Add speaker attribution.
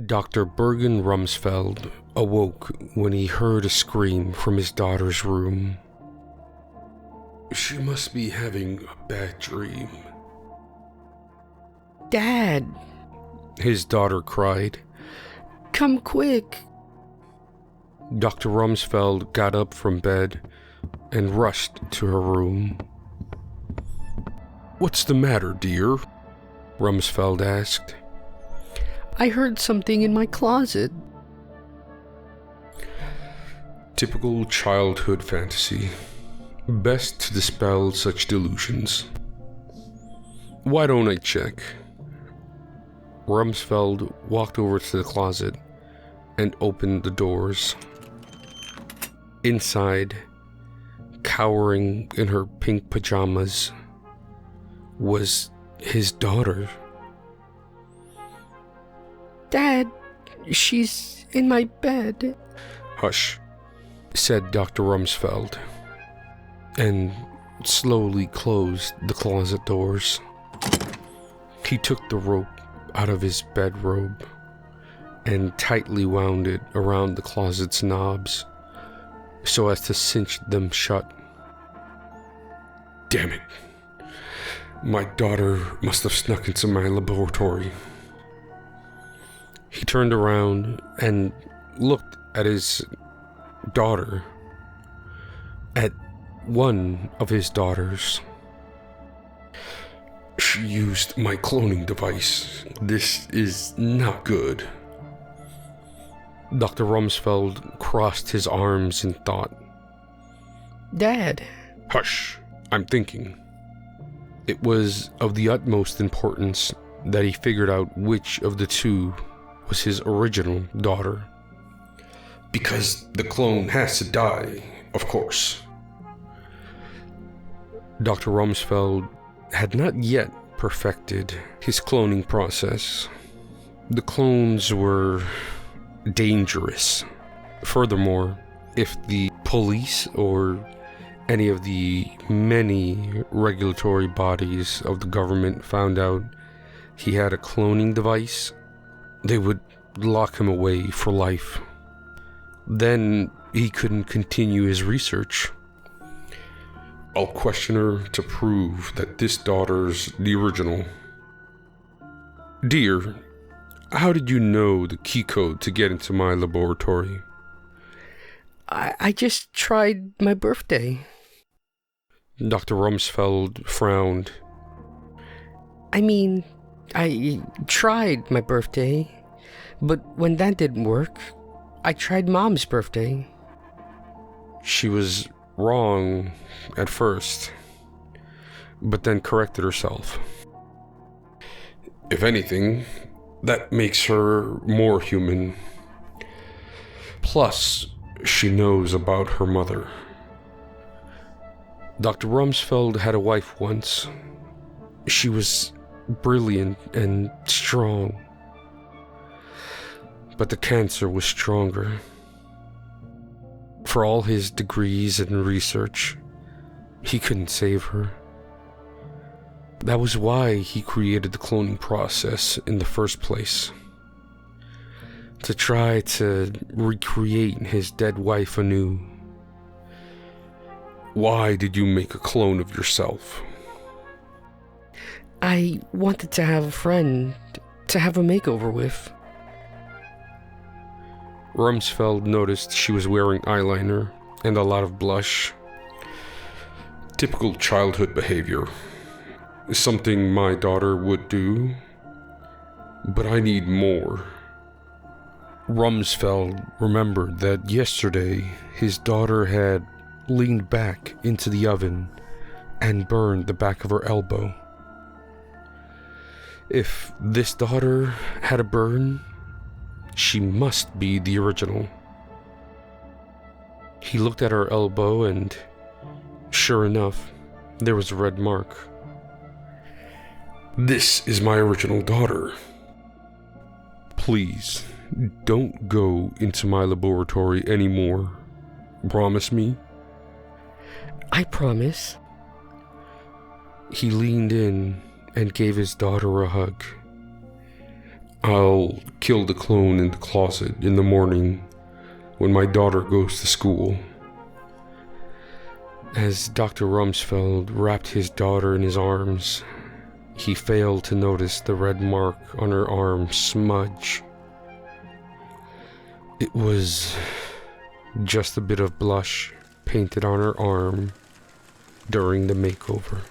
Speaker 1: Dr. Bergen Rumsfeld awoke when he heard a scream from his daughter's room. She must be having a bad dream.
Speaker 2: Dad!
Speaker 1: His daughter cried.
Speaker 2: Come quick!
Speaker 1: Dr. Rumsfeld got up from bed and rushed to her room. What's the matter, dear? Rumsfeld asked.
Speaker 2: I heard something in my closet.
Speaker 1: Typical childhood fantasy. Best to dispel such delusions. Why don't I check? Rumsfeld walked over to the closet and opened the doors. Inside, cowering in her pink pajamas, was his daughter.
Speaker 2: Dad, she's in my bed.
Speaker 1: Hush, said Dr. Rumsfeld, and slowly closed the closet doors. He took the rope out of his bedrobe and tightly wound it around the closet's knobs so as to cinch them shut. Damn it. My daughter must have snuck into my laboratory. He turned around and looked at his daughter, at one of his daughters. She used my cloning device. This is not good. Dr. Rumsfeld crossed his arms in thought.
Speaker 2: Dad.
Speaker 1: Hush, I'm thinking. It was of the utmost importance that he figured out which of the two was his original daughter. Because the clone has to die, of course. Dr. Rumsfeld had not yet perfected his cloning process. The clones were dangerous. Furthermore, if the police or any of the many regulatory bodies of the government found out he had a cloning device, they would lock him away for life. Then he couldn't continue his research. I'll question her to prove that this daughter's the original. Dear, how did you know the key code to get into my laboratory?
Speaker 2: I just tried my birthday.
Speaker 1: Dr. Rumsfeld frowned.
Speaker 2: I tried my birthday, but when that didn't work, I tried Mom's birthday.
Speaker 1: She was wrong at first, but then corrected herself. If anything, that makes her more human. Plus, she knows about her mother. Dr. Rumsfeld had a wife once. She was brilliant and strong, but the cancer was stronger. For all his degrees and research, he couldn't save her. That was why he created the cloning process in the first place. To try to recreate his dead wife anew. Why did you make a clone of yourself?
Speaker 2: I wanted to have a friend to have a makeover with.
Speaker 1: Rumsfeld noticed she was wearing eyeliner and a lot of blush. Typical childhood behavior. Something my daughter would do. But I need more. Rumsfeld remembered that yesterday his daughter had leaned back into the oven and burned the back of her elbow. If this daughter had a burn, she must be the original. He looked at her elbow and, sure enough, there was a red mark. This is my original daughter. Please, don't go into my laboratory anymore. Promise me?
Speaker 2: I promise.
Speaker 1: He leaned in and gave his daughter a hug. I'll kill the clone in the closet in the morning when my daughter goes to school. As Dr. Rumsfeld wrapped his daughter in his arms, he failed to notice the red mark on her arm smudge. It was just a bit of blush painted on her arm during the makeover.